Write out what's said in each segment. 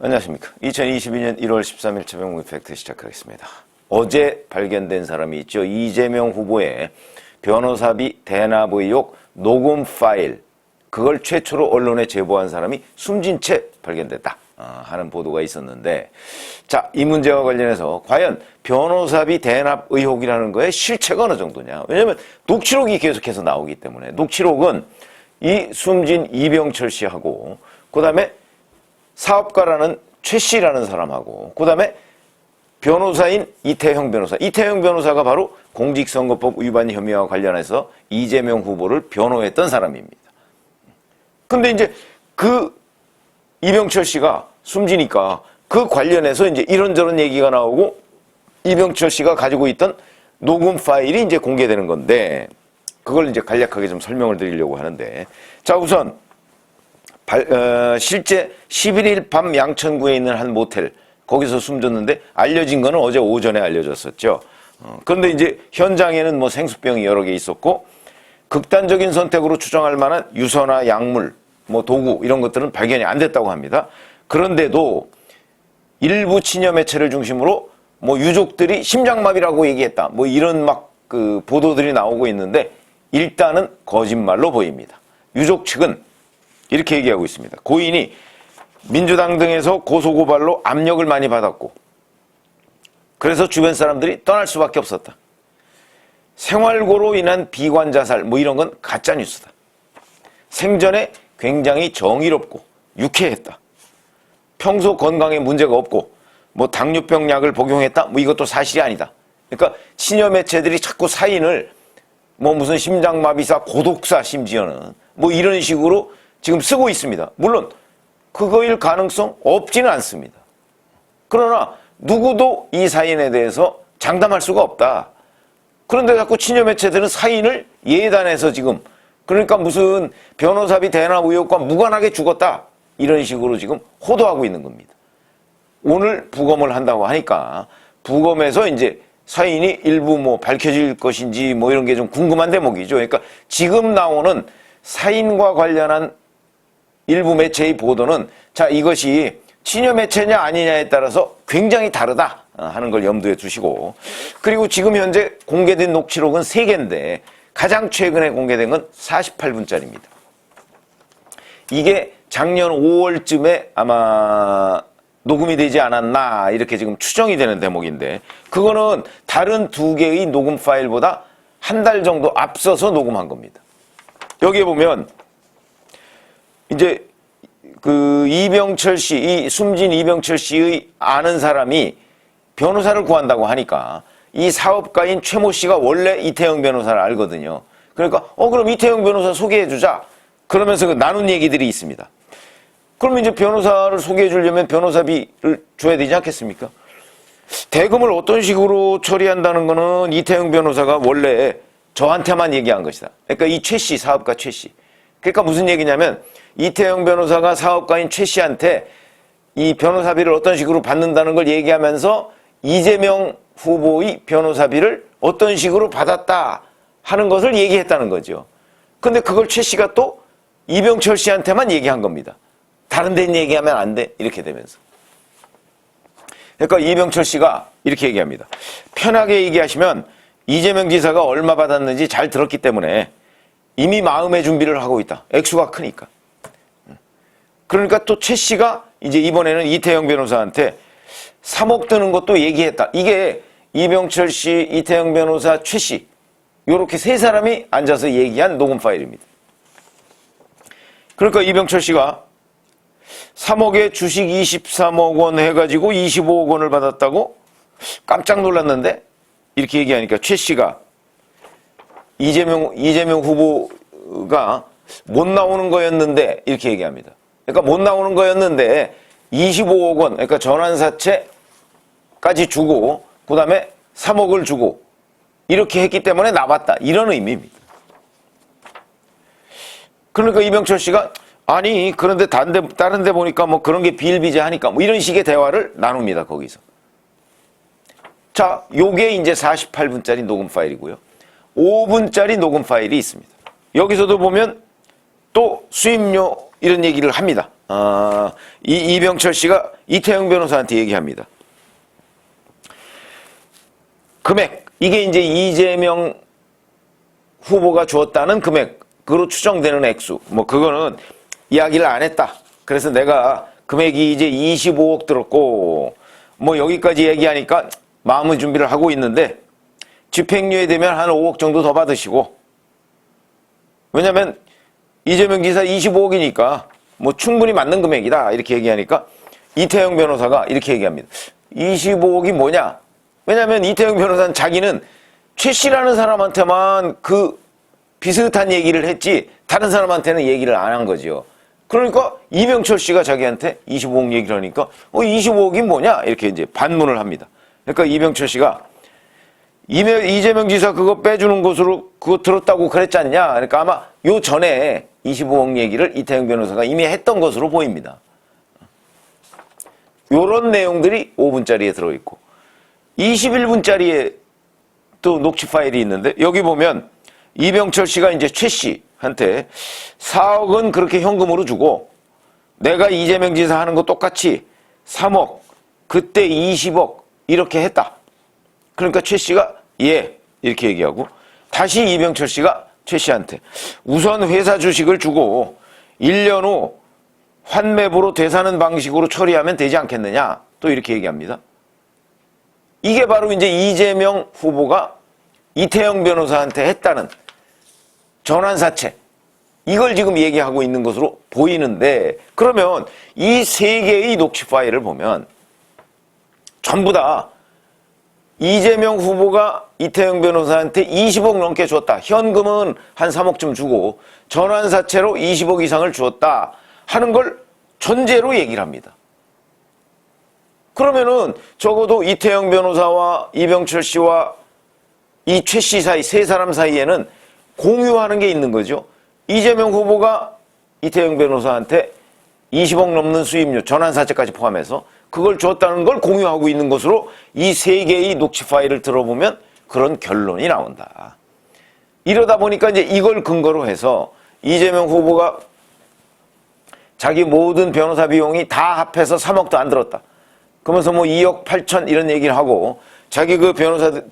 안녕하십니까. 2022년 1월 13일 최병무 팩트 시작하겠습니다. 어제 발견된 사람이 있죠. 이재명 후보의 변호사비 대납 의혹 녹음 파일, 그걸 최초로 언론에 제보한 사람이 숨진 채 발견됐다 하는 보도가 있었는데, 자, 이 문제와 관련해서 과연 변호사비 대납 의혹이라는 거의 실체가 어느 정도냐. 왜냐하면 녹취록이 계속해서 나오기 때문에. 녹취록은 이 숨진 이병철 씨하고, 그 다음에 사업가라는 최 씨라는 사람하고, 그 다음에 변호사인 이태영 변호사. 이태영 변호사가 바로 공직선거법 위반 혐의와 관련해서 이재명 후보를 변호했던 사람입니다. 근데 이제 그 이병철 씨가 숨지니까 그 관련해서 이제 이런저런 얘기가 나오고, 이병철 씨가 가지고 있던 녹음 파일이 이제 공개되는 건데, 그걸 이제 간략하게 좀 설명을 드리려고 하는데, 자, 우선 실제 11일 밤 양천구에 있는 한 모텔, 거기서 숨졌는데 알려진 거는 어제 오전에 알려졌었죠. 그런데 이제 현장에는 뭐 생수병이 여러 개 있었고, 극단적인 선택으로 추정할 만한 유서나 약물, 뭐 도구 이런 것들은 발견이 안 됐다고 합니다. 그런데도 일부 친여 매체를 중심으로 뭐 유족들이 심장마비라고 얘기했다, 뭐 이런 막 그 보도들이 나오고 있는데, 일단은 거짓말로 보입니다. 유족 측은 이렇게 얘기하고 있습니다. 고인이 민주당 등에서 고소고발로 압력을 많이 받았고, 그래서 주변 사람들이 떠날 수밖에 없었다. 생활고로 인한 비관자살, 뭐 이런 건 가짜뉴스다. 생전에 굉장히 정의롭고 유쾌했다. 평소 건강에 문제가 없고, 뭐 당뇨병 약을 복용했다, 뭐 이것도 사실이 아니다. 그러니까 친여 매체들이 자꾸 사인을 뭐 무슨 심장마비사, 고독사, 심지어는 뭐 이런 식으로 지금 쓰고 있습니다. 물론 그거일 가능성 없지는 않습니다. 그러나 누구도 이 사인에 대해서 장담할 수가 없다. 그런데 자꾸 친여 매체들은 사인을 예단해서 지금, 그러니까 무슨 변호사비 대납 의혹과 무관하게 죽었다, 이런 식으로 지금 호도하고 있는 겁니다. 오늘 부검을 한다고 하니까 부검에서 이제 사인이 일부 뭐 밝혀질 것인지 뭐 이런 게 좀 궁금한 대목이죠. 그러니까 지금 나오는 사인과 관련한 일부 매체의 보도는, 자, 이것이 친여 매체냐 아니냐에 따라서 굉장히 다르다 하는 걸 염두에 두시고, 그리고 지금 현재 공개된 녹취록은 3개인데 가장 최근에 공개된 건 48분짜리입니다. 이게 작년 5월쯤에 아마 녹음이 되지 않았나 이렇게 지금 추정이 되는 대목인데, 그거는 다른 2개의 녹음 파일보다 한 달 정도 앞서서 녹음한 겁니다. 여기에 보면 이제 그 이병철 씨, 이 숨진 이병철 씨의 아는 사람이 변호사를 구한다고 하니까 이 사업가인 최모 씨가 원래 이태영 변호사를 알거든요. 그러니까 그럼 이태영 변호사 소개해 주자, 그러면서 그 나눈 얘기들이 있습니다. 그러면 이제 변호사를 소개해 주려면 변호사비를 줘야 되지 않겠습니까? 대금을 어떤 식으로 처리한다는 거는 이태영 변호사가 원래 저한테만 얘기한 것이다. 그러니까 이 최 씨, 사업가 최 씨. 그러니까 무슨 얘기냐면, 이태영 변호사가 사업가인 최 씨한테 이 변호사비를 어떤 식으로 받는다는 걸 얘기하면서 이재명 후보의 변호사비를 어떤 식으로 받았다 하는 것을 얘기했다는 거죠. 근데 그걸 최 씨가 또 이병철 씨한테만 얘기한 겁니다. 다른 데는 얘기하면 안 돼, 이렇게 되면서. 그러니까 이병철 씨가 이렇게 얘기합니다. 편하게 얘기하시면 이재명 지사가 얼마 받았는지 잘 들었기 때문에 이미 마음의 준비를 하고 있다. 액수가 크니까. 그러니까 또 최 씨가 이제 이번에는 이태영 변호사한테 3억 드는 것도 얘기했다. 이게 이병철 씨, 이태영 변호사, 최 씨, 요렇게 3사람이 앉아서 얘기한 녹음 파일입니다. 그러니까 이병철 씨가 3억에 주식 23억 원 해가지고 25억 원을 받았다고 깜짝 놀랐는데, 이렇게 얘기하니까 최 씨가 이재명 후보가 못 나오는 거였는데, 이렇게 얘기합니다. 그러니까 못 나오는 거였는데 25억 원, 그러니까 전환사채까지 주고, 그 다음에 3억을 주고 이렇게 했기 때문에 나왔다, 이런 의미입니다. 그러니까 이병철 씨가 아니, 그런데 다른 데 보니까 뭐 그런 게 비일비재하니까 뭐 이런 식의 대화를 나눕니다, 거기서. 자, 요게 이제 48분짜리 녹음 파일이고요. 5분짜리 녹음 파일이 있습니다. 여기서도 보면 또 수임료 이런 얘기를 합니다. 이병철 씨가 이태영 변호사한테 얘기합니다. 금액, 이게 이제 이재명 후보가 주었다는 금액으로 추정되는 액수. 뭐 그거는 이야기를 안 했다. 그래서 내가 금액이 이제 25억 들었고 뭐 여기까지 얘기하니까 마음의 준비를 하고 있는데 집행유예 되면 한 5억 정도 더 받으시고, 왜냐면 이재명 지사 25억이니까 뭐 충분히 맞는 금액이다 이렇게 얘기하니까 이태영 변호사가 이렇게 얘기합니다. 25억이 뭐냐? 왜냐면 이태영 변호사는 자기는 최 씨라는 사람한테만 그 비슷한 얘기를 했지 다른 사람한테는 얘기를 안 한 거죠. 그러니까 이병철 씨가 자기한테 25억 얘기를 하니까 25억이 뭐냐? 이렇게 이제 반문을 합니다. 그러니까 이병철 씨가 이재명 지사 그거 빼주는 것으로 그거 들었다고 그랬지 않냐? 그러니까 아마 요 전에 25억 얘기를 이태영 변호사가 이미 했던 것으로 보입니다. 요런 내용들이 5분짜리에 들어있고 21분짜리에 또 녹취 파일이 있는데 여기 보면 이병철 씨가 이제 최 씨한테 4억은 그렇게 현금으로 주고 내가 이재명 지사 하는 거 똑같이 3억, 그때 20억 이렇게 했다. 그러니까 최 씨가 예 이렇게 얘기하고 다시 이병철 씨가 최 씨한테 우선 회사 주식을 주고 1년 후 환매부로 되사는 방식으로 처리하면 되지 않겠느냐 또 이렇게 얘기합니다. 이게 바로 이제 이재명 후보가 이태영 변호사한테 했다는 전환사채, 이걸 지금 얘기하고 있는 것으로 보이는데, 그러면 이 세 개의 녹취 파일을 보면 전부 다 이재명 후보가 이태영 변호사한테 20억 넘게 줬다. 현금은 한 3억쯤 주고 전환사채로 20억 이상을 주었다 하는 걸 전제로 얘기를 합니다. 그러면은 적어도 이태영 변호사와 이병철 씨와 이 최 씨 사이 세 사람 사이에는 공유하는 게 있는 거죠. 이재명 후보가 이태영 변호사한테 20억 넘는 수임료, 전환사채까지 포함해서 그걸 줬다는 걸 공유하고 있는 것으로 이 세 개의 녹취 파일을 들어보면 그런 결론이 나온다. 이러다 보니까 이제 이걸 근거로 해서 이재명 후보가 자기 모든 변호사 비용이 다 합해서 3억도 안 들었다. 그러면서 뭐 2억 8천 이런 얘기를 하고 자기 그 변호사들,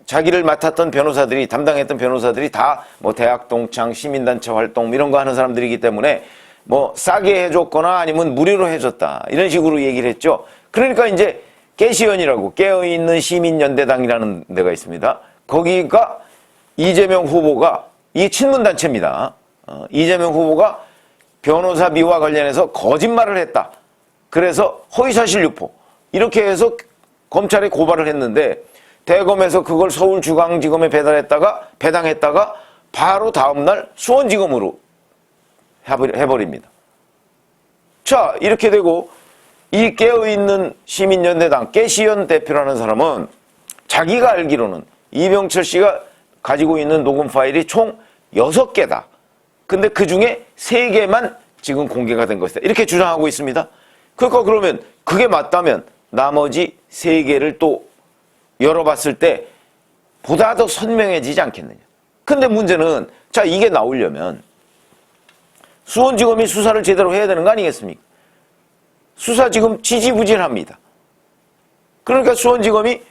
자기를 맡았던 변호사들이, 담당했던 변호사들이 다 뭐 대학 동창, 시민단체 활동 이런 거 하는 사람들이기 때문에 뭐 싸게 해줬거나 아니면 무료로 해줬다 이런 식으로 얘기를 했죠. 그러니까 이제 깨시연이라고 깨어있는 시민연대당이라는 데가 있습니다. 거기가 이재명 후보가, 이게 친문단체입니다. 이재명 후보가 변호사비와 관련해서 거짓말을 했다. 그래서 허위사실 유포 이렇게 해서 검찰에 고발을 했는데 대검에서 그걸 서울중앙지검에 배당했다가 바로 다음날 수원지검으로 해버립니다. 자, 이렇게 되고 이 깨어있는 시민연대당 깨시연 대표라는 사람은 자기가 알기로는 이병철 씨가 가지고 있는 녹음 파일이 총 6개다. 근데 그 중에 3개만 지금 공개가 된 것이다. 이렇게 주장하고 있습니다. 그러니까 그러면 그게 맞다면 나머지 3개를 또 열어봤을 때 보다 더 선명해지지 않겠느냐. 근데 문제는 자, 이게 나오려면 수원지검이 수사를 제대로 해야 되는 거 아니겠습니까? 수사 지금 지지부진합니다. 그러니까 수원지검이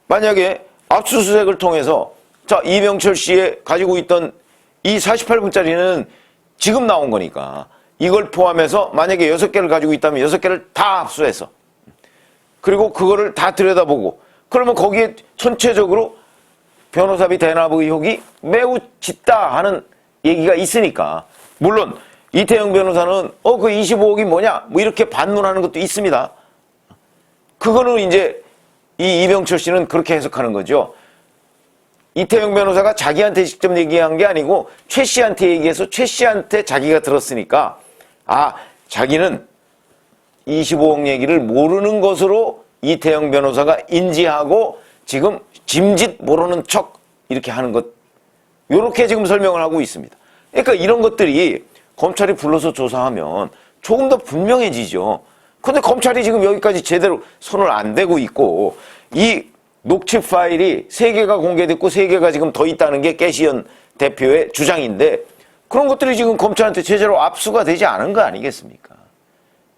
만약에 압수수색을 통해서 자, 이병철 씨의 가지고 있던 이 48분짜리는 지금 나온 거니까 이걸 포함해서 만약에 6개를 가지고 있다면 6개를 다 압수해서 그리고 그거를 다 들여다보고 그러면 거기에 전체적으로 변호사비 대납 의혹이 매우 짙다 하는 얘기가 있으니까, 물론 이태영 변호사는 그 25억이 뭐냐 뭐 이렇게 반문하는 것도 있습니다. 그거는 이제 이 이병철 씨는 그렇게 해석하는 거죠. 이태영 변호사가 자기한테 직접 얘기한 게 아니고 최 씨한테 얘기해서 최 씨한테 자기가 들었으니까 자기는 25억 얘기를 모르는 것으로 이태영 변호사가 인지하고 지금 짐짓 모르는 척 이렇게 하는 것, 이렇게 지금 설명을 하고 있습니다. 그러니까 이런 것들이 검찰이 불러서 조사하면 조금 더 분명해지죠. 그런데 검찰이 지금 여기까지 제대로 손을 안 대고 있고 이 녹취 파일이 3개가 공개됐고 3개가 지금 더 있다는 게 깨시연 대표의 주장인데 그런 것들이 지금 검찰한테 제대로 압수가 되지 않은 거 아니겠습니까?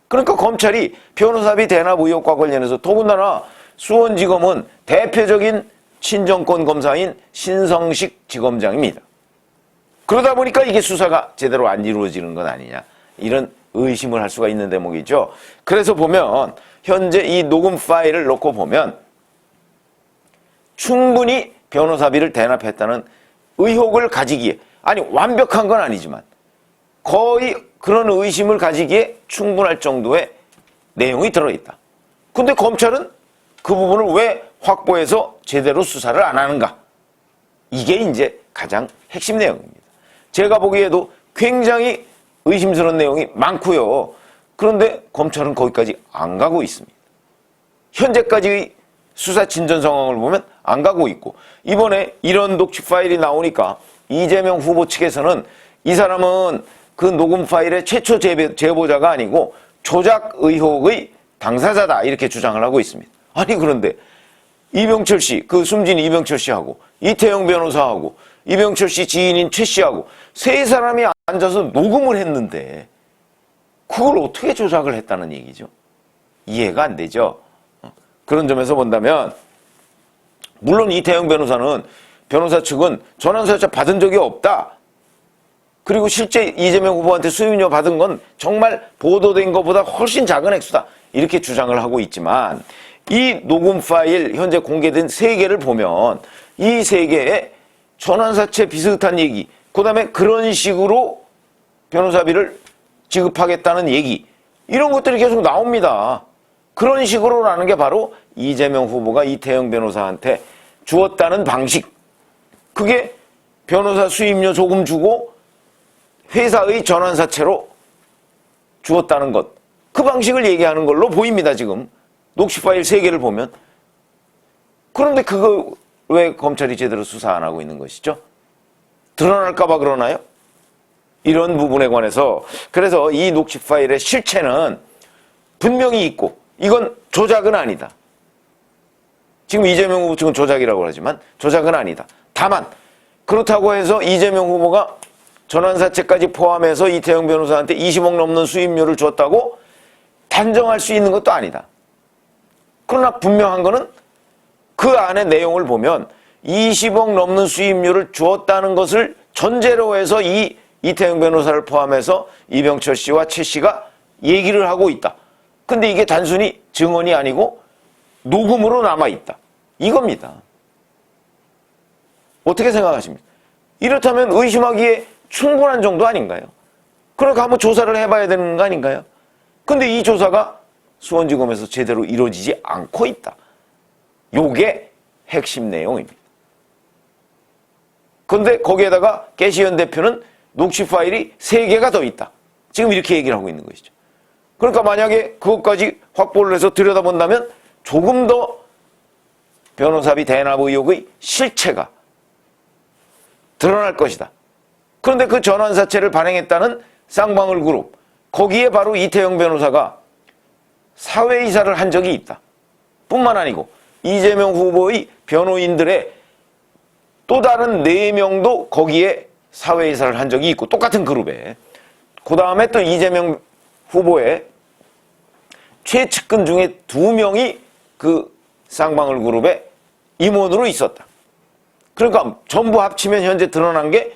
그러니까 검찰이 변호사비 대납 의혹과 관련해서 더군다나 수원지검은 대표적인 친정권 검사인 신성식 지검장입니다. 그러다 보니까 이게 수사가 제대로 안 이루어지는 건 아니냐, 이런 의심을 할 수가 있는 대목이죠. 그래서 보면 현재 이 녹음 파일을 놓고 보면 충분히 변호사비를 대납했다는 의혹을 가지기에, 아니 완벽한 건 아니지만 거의 그런 의심을 가지기에 충분할 정도의 내용이 들어있다. 근데 검찰은 그 부분을 왜 확보해서 제대로 수사를 안 하는가? 이게 이제 가장 핵심 내용입니다. 제가 보기에도 굉장히 의심스러운 내용이 많고요. 그런데 검찰은 거기까지 안 가고 있습니다. 현재까지의 수사 진전 상황을 보면 안 가고 있고, 이번에 이런 녹취 파일이 나오니까 이재명 후보 측에서는 이 사람은 그 녹음 파일의 최초 제보자가 아니고 조작 의혹의 당사자다, 이렇게 주장을 하고 있습니다. 아니 그런데 이병철 씨, 그 숨진 이병철 씨하고 이태영 변호사하고 이병철 씨 지인인 최 씨하고 세 사람이 앉아서 녹음을 했는데 그걸 어떻게 조작을 했다는 얘기죠? 이해가 안 되죠. 그런 점에서 본다면 물론 이태영 변호사는, 변호사 측은 전환사채 받은 적이 없다. 그리고 실제 이재명 후보한테 수임료 받은 건 정말 보도된 것보다 훨씬 작은 액수다, 이렇게 주장을 하고 있지만 이 녹음 파일 현재 공개된 3개를 보면 이 3개의 전환사채 비슷한 얘기, 그 다음에 그런 식으로 변호사비를 지급하겠다는 얘기, 이런 것들이 계속 나옵니다. 그런 식으로라는 게 바로 이재명 후보가 이태영 변호사한테 주었다는 방식, 그게 변호사 수임료 조금 주고 회사의 전환사채로 주었다는 것, 그 방식을 얘기하는 걸로 보입니다. 지금 녹취 파일 3개를 보면. 그런데 그거 왜 검찰이 제대로 수사 안 하고 있는 것이죠? 드러날까 봐 그러나요? 이런 부분에 관해서, 그래서 이 녹취 파일의 실체는 분명히 있고 이건 조작은 아니다. 지금 이재명 후보 측은 조작이라고 하지만 조작은 아니다. 다만 그렇다고 해서 이재명 후보가 전환사채까지 포함해서 이태영 변호사한테 20억 넘는 수임료를 줬다고 단정할 수 있는 것도 아니다. 그러나 분명한 거는 그 안의 내용을 보면 20억 넘는 수임료를 주었다는 것을 전제로 해서 이 이태영 변호사를 포함해서 이병철 씨와 최 씨가 얘기를 하고 있다. 근데 이게 단순히 증언이 아니고 녹음으로 남아있다, 이겁니다. 어떻게 생각하십니까? 이렇다면 의심하기에 충분한 정도 아닌가요? 그러니까 한번 조사를 해봐야 되는 거 아닌가요? 근데 이 조사가 수원지검에서 제대로 이루어지지 않고 있다. 요게 핵심 내용입니다. 그런데 거기에다가 개시현 대표는 녹취 파일이 3개가 더 있다, 지금 이렇게 얘기를 하고 있는 것이죠. 그러니까 만약에 그것까지 확보를 해서 들여다본다면 조금 더 변호사비 대납 의혹의 실체가 드러날 것이다. 그런데 그 전환사채를 발행했다는 쌍방울 그룹, 거기에 바로 이태영 변호사가 사회이사를 한 적이 있다. 뿐만 아니고 이재명 후보의 변호인들의 또 다른 4명도 거기에 사회이사를 한 적이 있고, 똑같은 그룹에. 그 다음에 또 이재명 후보의 최측근 중에 2명이 그 쌍방울 그룹의 임원으로 있었다. 그러니까 전부 합치면 현재 드러난 게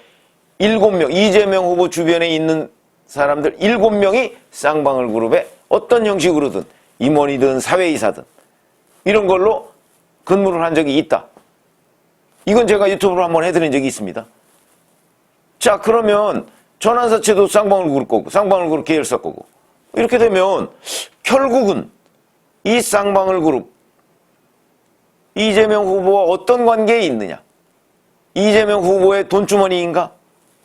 7명, 이재명 후보 주변에 있는 사람들 7명이 쌍방울 그룹의 어떤 형식으로든 임원이든 사회이사든 이런 걸로 근무를 한 적이 있다. 이건 제가 유튜브로 한번 해드린 적이 있습니다. 자, 그러면 전환사채도 쌍방울 그룹 거고 쌍방울 그룹 계열사 거고, 이렇게 되면 결국은 이 쌍방울 그룹, 이재명 후보와 어떤 관계에 있느냐, 이재명 후보의 돈주머니인가,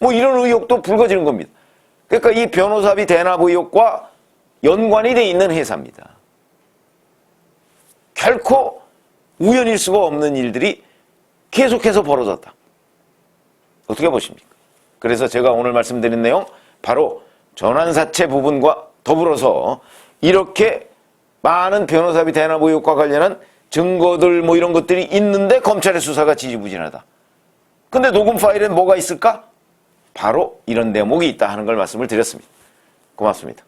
뭐 이런 의혹도 불거지는 겁니다. 그러니까 이 변호사비 대납 의혹과 연관이 돼 있는 회사입니다. 결코 우연일 수가 없는 일들이 계속해서 벌어졌다. 어떻게 보십니까? 그래서 제가 오늘 말씀드린 내용, 바로 전환사채 부분과 더불어서 이렇게 많은 변호사비 대납 의혹과 관련한 증거들 뭐 이런 것들이 있는데 검찰의 수사가 지지부진하다. 근데 녹음 파일엔 뭐가 있을까? 바로 이런 대목이 있다 하는 걸 말씀을 드렸습니다. 고맙습니다.